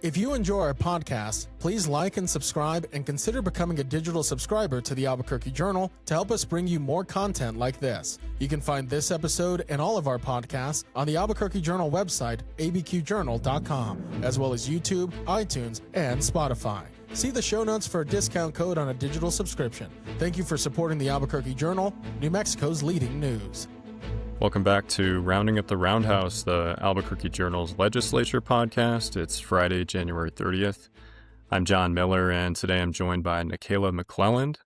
If you enjoy our podcast, please like and subscribe and consider becoming a digital subscriber to the Albuquerque Journal to help us bring you more content like this. You can find this episode and all of our podcasts on the Albuquerque Journal website, abqjournal.com, as well as YouTube, iTunes, and Spotify. See the show notes for a discount code on a digital subscription. Thank you for supporting the Albuquerque Journal, New Mexico's leading news. Welcome back to Rounding Up the Roundhouse, the Albuquerque Journal's Legislature podcast. It's Friday, January 30th. I'm John Miller, and today I'm joined by Nakayla Mcclelland,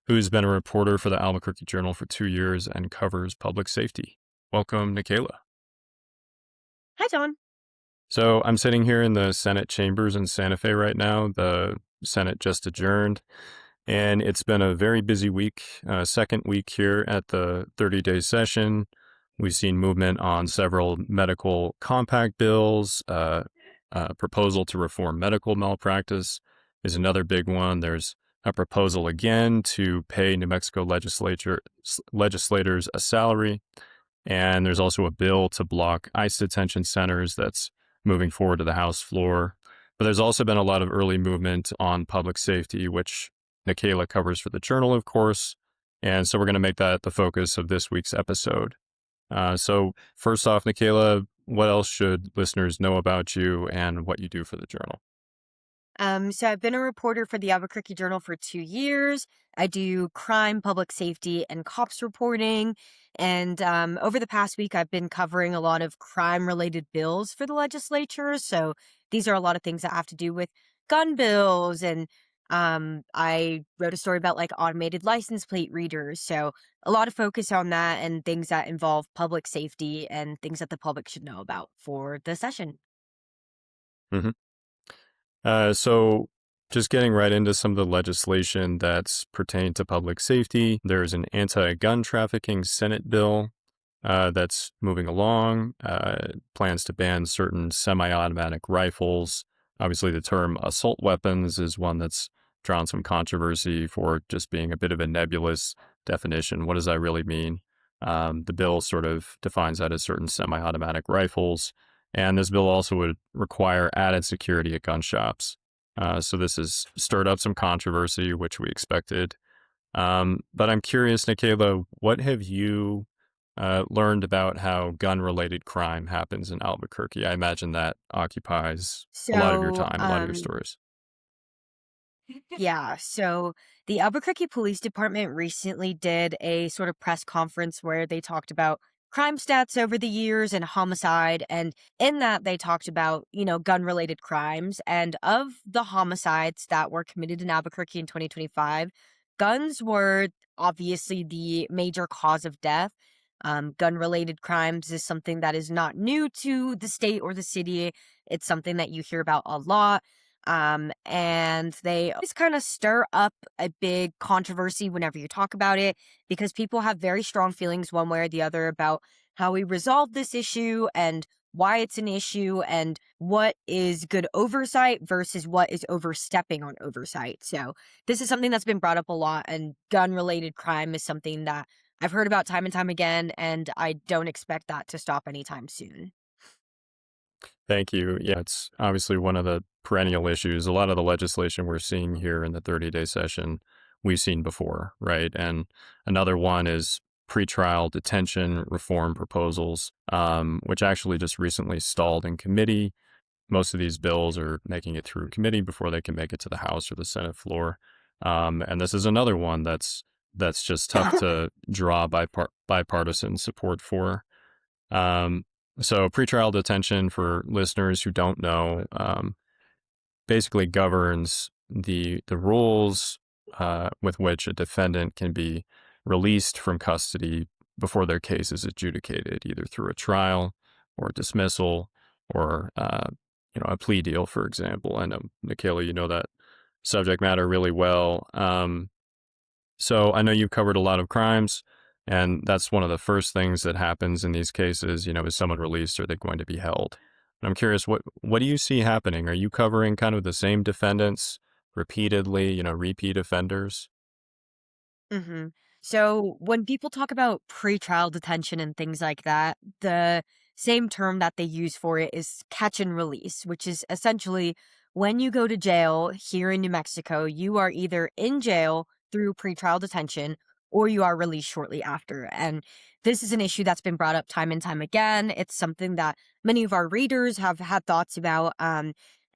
who's been a reporter for the Albuquerque Journal for 2 years and covers public safety. Welcome, Nakayla. Hi, John. So I'm sitting here in the Senate chambers in Santa Fe right now. The Senate just adjourned, and it's been a very busy week, second week here at the 30-day session. We've seen movement on several medical compact bills. Proposal to reform medical malpractice is another big one. There's a proposal again to pay New Mexico legislators a salary. And there's also a bill to block ICE detention centers that's moving forward to the House floor. But there's also been a lot of early movement on public safety, which Nakayla covers for the Journal, of course. And so we're going to make that the focus of this week's episode. So first off, Nakayla, what else should listeners know about you and what you do for the Journal? So I've been a reporter for the Albuquerque Journal for 2 years. I do crime, public safety, and cops reporting. And over the past week, I've been covering a lot of crime-related bills for the legislature. So these are a lot of things that have to do with gun bills, and I wrote a story about like automated license plate readers. So a lot of focus on that and things that involve public safety and things that the public should know about for the session. So just getting right into some of the legislation that's pertained to public safety, there's an anti-gun trafficking Senate bill that's moving along, plans to ban certain semi-automatic rifles. Obviously, the term assault weapons is one that's drawn some controversy for just being a bit of a nebulous definition. What does that really mean? The bill sort of defines that as certain semi-automatic rifles. And this bill also would require added security at gun shops. So this has stirred up some controversy, which we expected. But I'm curious, Nakayla, what have you learned about how gun-related crime happens in Albuquerque? I imagine that occupies a lot of your time, a lot of your stories. Yeah, so the Albuquerque Police Department recently did a sort of press conference where they talked about crime stats over the years and homicide. And in that, they talked about, gun-related crimes. And of the homicides that were committed in Albuquerque in 2025, guns were obviously the major cause of death. Gun-related crimes is something that is not new to the state or the city. It's something that you hear about a lot. And they always kind of stir up a big controversy whenever you talk about it, because people have very strong feelings one way or the other about how we resolve this issue and why it's an issue and what is good oversight versus what is overstepping on oversight. So this is something that's been brought up a lot, and gun-related crime is something that I've heard about time and time again, and I don't expect that to stop anytime soon. Thank you. Yeah, it's obviously one of the perennial issues. A lot of the legislation we're seeing here in the 30-day session, we've seen before, right? And another one is pretrial detention reform proposals, which actually just recently stalled in committee. Most of these bills are making it through committee before they can make it to the House or the Senate floor. And this is another one that's just tough to draw bipartisan support for. So pretrial detention, for listeners who don't know, basically governs the rules with which a defendant can be released from custody before their case is adjudicated, either through a trial or dismissal or a plea deal, for example. I know, Nakayla, you know that subject matter really well. So I know you've covered a lot of crimes. And that's one of the first things that happens in these cases, is someone released, or are they going to be held? And I'm curious, what do you see happening? Are you covering kind of the same defendants repeatedly, repeat offenders? So when people talk about pretrial detention and things like that, the same term that they use for it is catch and release, which is essentially when you go to jail here in New Mexico, you are either in jail through pretrial detention or you are released shortly after. And this is an issue that's been brought up time and time again. It's something that many of our readers have had thoughts about.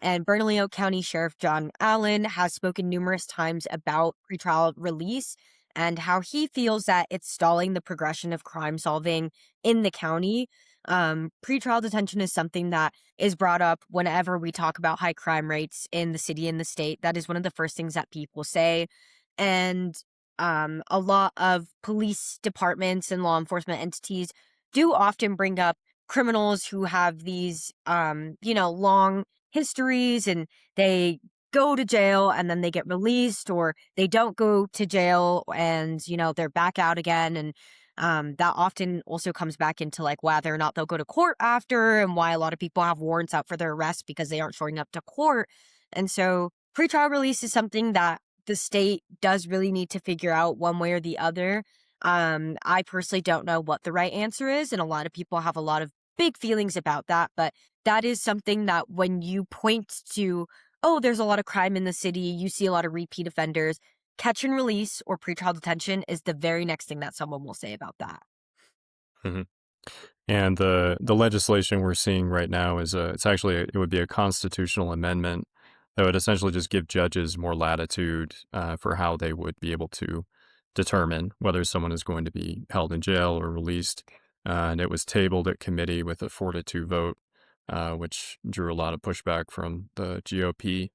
And Bernalillo County Sheriff John Allen has spoken numerous times about pretrial release and how he feels that it's stalling the progression of crime solving in the county. Pretrial detention is something that is brought up whenever we talk about high crime rates in the city and the state. That is one of the first things that people say. And a lot of police departments and law enforcement entities do often bring up criminals who have these, long histories and they go to jail and then they get released, or they don't go to jail and, they're back out again. And that often also comes back into like whether or not they'll go to court after, and why a lot of people have warrants out for their arrest because they aren't showing up to court. And so pretrial release is something that the state does really need to figure out one way or the other. I personally don't know what the right answer is, and a lot of people have a lot of big feelings about that, but that is something that when you point to, oh, there's a lot of crime in the city, you see a lot of repeat offenders, catch and release or pretrial detention is the very next thing that someone will say about that. Mhm. And the legislation we're seeing right now is it would be a constitutional amendment that would essentially just give judges more latitude for how they would be able to determine whether someone is going to be held in jail or released. And it was tabled at committee with a 4-2 vote, which drew a lot of pushback from the GOP.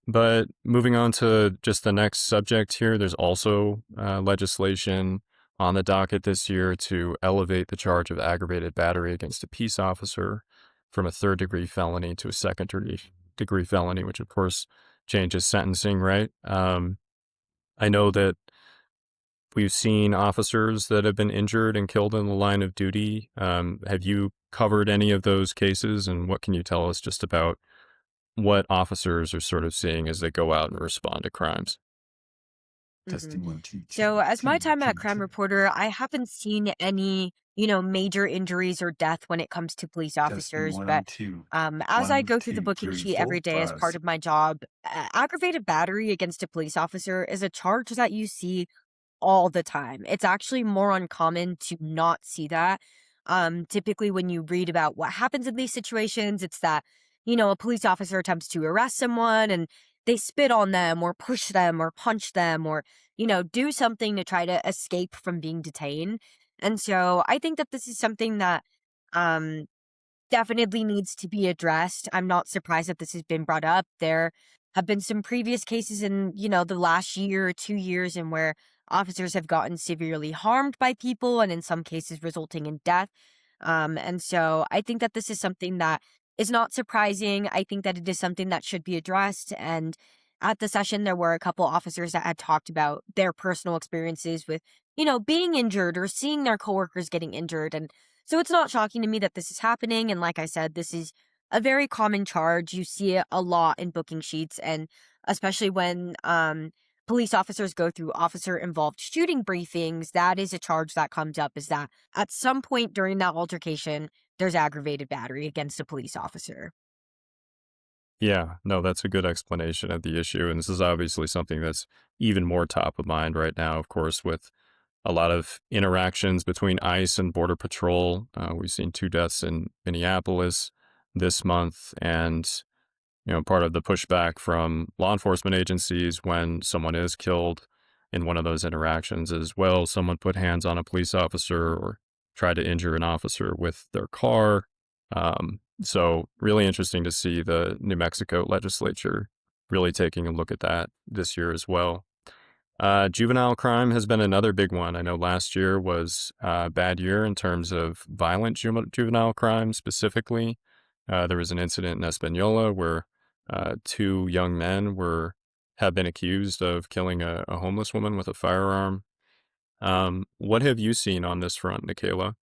But moving on to just the next subject here, there's also legislation on the docket this year to elevate the charge of aggravated battery against a peace officer from a third-degree felony to a second-degree felony, which of course changes sentencing, right? I know that we've seen officers that have been injured and killed in the line of duty. Have you covered any of those cases, and what can you tell us just about what officers are sort of seeing as they go out and respond to crimes? Mhm. Testing 1, 2, So, 2, as my 2, time at 2, Crime 2. Reporter, I haven't seen any, major injuries or death when it comes to police Testing officers. 1, But 2. as I 1, go through the 2, booking 3, sheet every 4, day as 5, part 6. of my job, aggravated battery against a police officer is a charge that you see all the time. It's actually more uncommon to not see that. Typically, when you read about what happens in these situations, it's that, a police officer attempts to arrest someone and they spit on them or push them or punch them or, do something to try to escape from being detained. And so I think that this is something that um, definitely needs to be addressed. I'm not surprised that this has been brought up. There have been some previous cases in, the last year or 2 years in where officers have gotten severely harmed by people and in some cases resulting in death. And so I think that this is something that is not surprising. I think that it is something that should be addressed. And at the session, there were a couple officers that had talked about their personal experiences with, being injured or seeing their coworkers getting injured. And so it's not shocking to me that this is happening. And like I said, this is a very common charge. You see it a lot in booking sheets, and especially when police officers go through officer involved shooting briefings, that is a charge that comes up, is that at some point during that altercation, there's aggravated battery against a police officer. Yeah, no, that's a good explanation of the issue. And this is obviously something that's even more top of mind right now, of course, with a lot of interactions between ICE and Border Patrol. We've seen 2 deaths in Minneapolis this month. And, part of the pushback from law enforcement agencies when someone is killed in one of those interactions is, well, someone put hands on a police officer or tried to injure an officer with their car. So really interesting to see the New Mexico legislature really taking a look at that this year as well. Juvenile crime has been another big one. I know last year was a bad year in terms of violent juvenile crime specifically. There was an incident in Espanola where 2 young men have been accused of killing a homeless woman with a firearm. What have you seen on this front, Nakayla?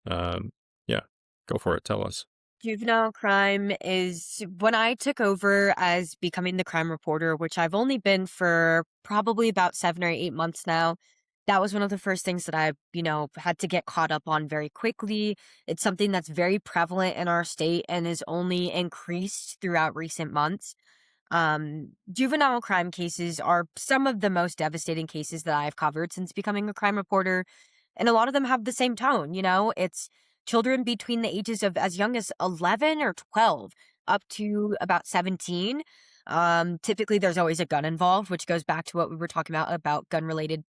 Yeah, go for it. Tell us. Juvenile crime is when I took over as becoming the crime reporter, which I've only been for probably about 7 or 8 months now. that was one of the first things that I, had to get caught up on very quickly. It's something that's very prevalent in our state and is only increased throughout recent months. Juvenile crime cases are some of the most devastating cases that I've covered since becoming a crime reporter. And a lot of them have the same tone, it's children between the ages of as young as 11 or 12 up to about 17. Typically there's always a gun involved, which goes back to what we were talking about gun related,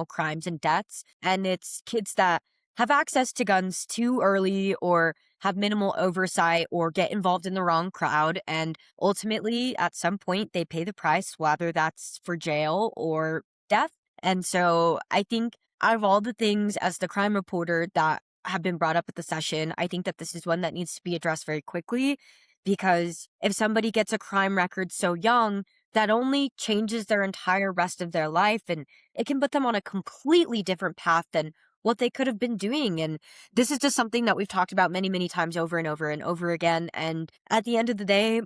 crimes and deaths. And it's kids that have access to guns too early or have minimal oversight or get involved in the wrong crowd. And ultimately, at some point, they pay the price, whether that's for jail or death. And so I think out of all the things as the crime reporter that have been brought up at the session, I think that this is one that needs to be addressed very quickly, because if somebody gets a crime record so young, that only changes their entire rest of their life, and it can put them on a completely different path than what they could have been doing. And this is just something that we've talked about many, many times over and over and over again. And at the end of the day,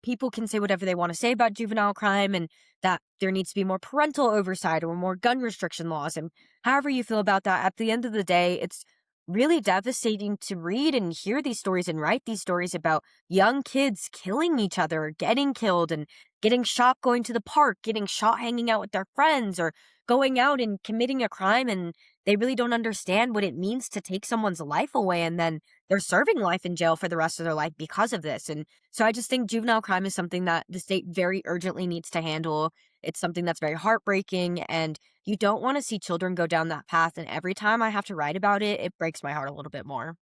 people can say whatever they want to say about juvenile crime and that there needs to be more parental oversight or more gun restriction laws. And however you feel about that, at the end of the day, it's really devastating to read and hear these stories and write these stories about young kids killing each other, getting killed, and getting shot going to the park, getting shot hanging out with their friends, or going out and committing a crime, and they really don't understand what it means to take someone's life away, and then they're serving life in jail for the rest of their life because of this. And so I just think juvenile crime is something that the state very urgently needs to handle. It's something that's very heartbreaking, and you don't want to see children go down that path. And every time I have to write about it, it breaks my heart a little bit more.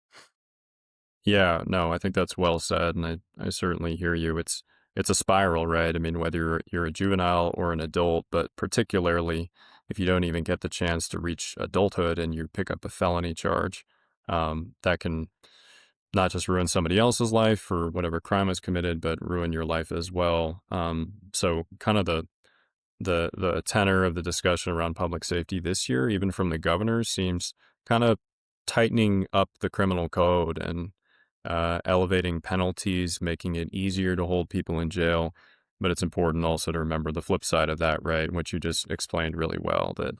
Yeah, no, I think that's well said, and I certainly hear you. It's a spiral, right? I mean, whether you're a juvenile or an adult, but particularly if you don't even get the chance to reach adulthood and you pick up a felony charge, that can not just ruin somebody else's life for whatever crime was committed, but ruin your life as well. So kind of the tenor of the discussion around public safety this year, even from the governor, seems kind of tightening up the criminal code and elevating penalties, making it easier to hold people in jail. But it's important also to remember the flip side of that, right? Which you just explained really well, that,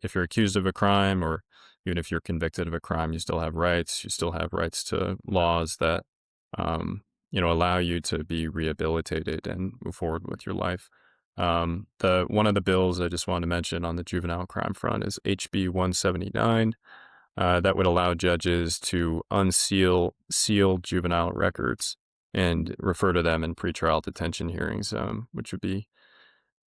if you're accused of a crime or even if you're convicted of a crime, you still have rights. You still have rights to laws that, allow you to be rehabilitated and move forward with your life. The one of the bills I just wanted to mention on the juvenile crime front is HB 179. That would allow judges to unseal sealed juvenile records and refer to them in pretrial detention hearings, which would be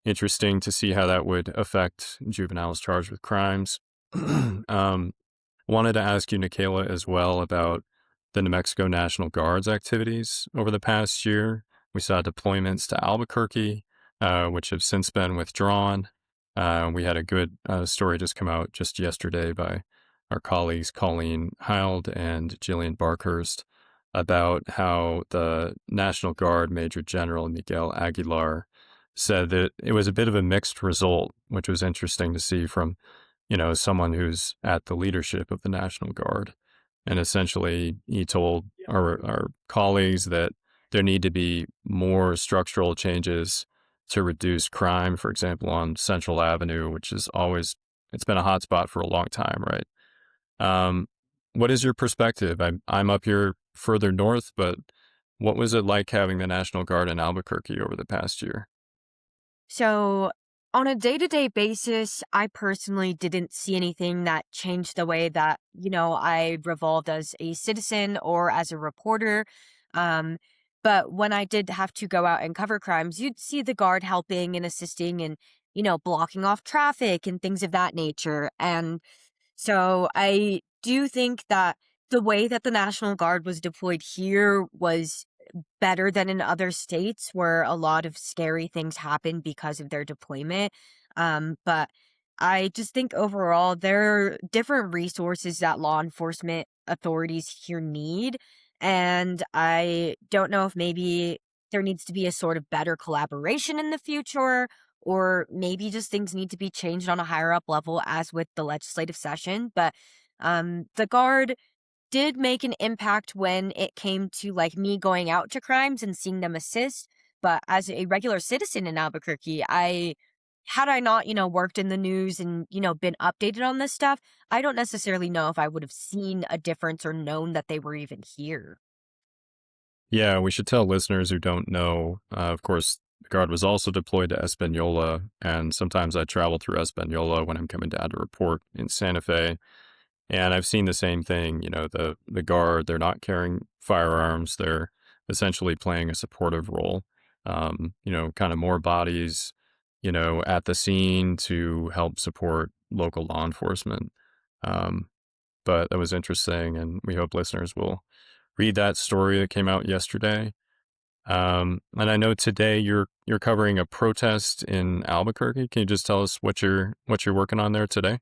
interesting to see how that would affect juveniles charged with crimes. Wanted to ask you, Nakayla, as well about the New Mexico National Guard's activities over the past year. We saw deployments to Albuquerque, which have since been withdrawn. We had a good story just come out just yesterday by our colleagues Colleen Hild and Jillian Barkhurst about how the National Guard Major General Miguel Aguilar said that it was a bit of a mixed result, which was interesting to see from, someone who's at the leadership of the National Guard. And essentially, he told our colleagues that there need to be more structural changes to reduce crime, for example, on Central Avenue, which is it's been a hot spot for a long time, right? What is your perspective? I'm up here further north, but what was it like having the National Guard in Albuquerque over the past year? So, on a day-to-day basis, I personally didn't see anything that changed the way that, I revolved as a citizen or as a reporter. Um, but when I did have to go out and cover crimes, you'd see the guard helping and assisting and, blocking off traffic and things of that nature. And so I do think that the way that the National Guard was deployed here was better than in other states where a lot of scary things happen because of their deployment. But I just think overall there are different resources that law enforcement authorities here need. And I don't know if maybe there needs to be a sort of better collaboration in the future, or maybe just things need to be changed on a higher up level, as with the legislative session. But the Guard did make an impact when it came to like me going out to crimes and seeing them assist. But as a regular citizen in Albuquerque, I had I not, worked in the news and, been updated on this stuff, I don't necessarily know if I would have seen a difference or known that they were even here. Yeah, we should tell listeners who don't know. Of course, the Guard was also deployed to Espanola, and sometimes I travel through Espanola when I'm coming down to report in Santa Fe. And I've seen the same thing. The Guard, they're not carrying firearms. They're essentially playing a supportive role. Kind of more bodies, at the scene to help support local law enforcement. Um, but that was interesting, and we hope listeners will read that story that came out yesterday. And I know today you're covering a protest in Albuquerque. Can you just tell us what you're working on there today?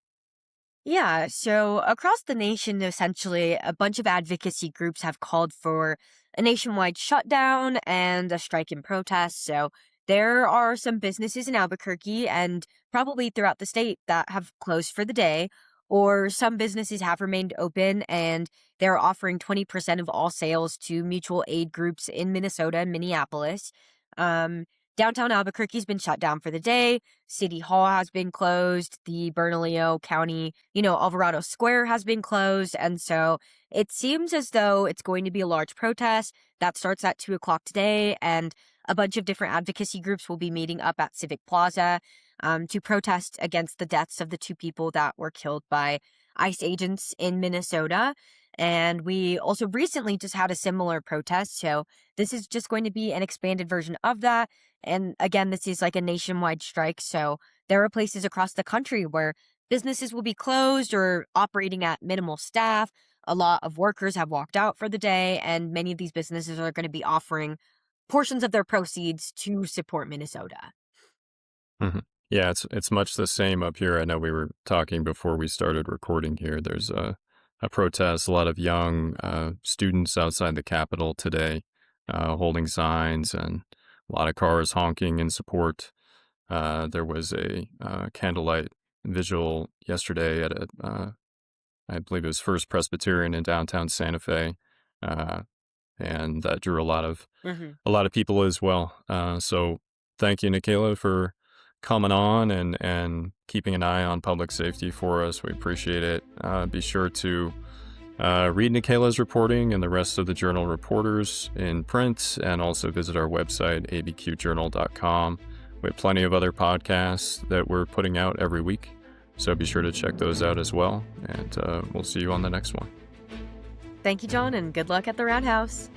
Yeah, so across the nation, essentially, a bunch of advocacy groups have called for a nationwide shutdown and a strike and protest. So there are some businesses in Albuquerque and probably throughout the state that have closed for the day, or some businesses have remained open and they're offering 20% of all sales to mutual aid groups in Minnesota and Minneapolis. Um, Downtown Albuquerque's been shut down for the day. City Hall has been closed. The Bernalillo County, Alvarado Square has been closed. And so it seems as though it's going to be a large protest that starts at 2:00 today. And a bunch of different advocacy groups will be meeting up at Civic Plaza to protest against the deaths of the two people that were killed by ICE agents in Minnesota. And we also recently just had a similar protest. So this is just going to be an expanded version of that. And again, this is like a nationwide strike. So there are places across the country where businesses will be closed or operating at minimal staff. A lot of workers have walked out for the day, and many of these businesses are going to be offering portions of their proceeds to support Minnesota. hmm Yeah, it's much the same up here. I know we were talking before we started recording here. There's a protest, a lot of young students outside the Capitol today holding signs and a lot of cars honking in support. There was a candlelight vigil yesterday at I believe it was First Presbyterian in downtown Santa Fe, uh, and that drew hmm a lot of people as well. So thank you, Nakayla, for coming on and keeping an eye on public safety for us. We appreciate it. Be sure to read Nakayla's reporting and the rest of the Journal reporters in print, and also visit our website, abqjournal.com. We have plenty of other podcasts that we're putting out every week, so be sure to check those out as well, and we'll see you on the next one. Thank you, John, and good luck at the Roundhouse.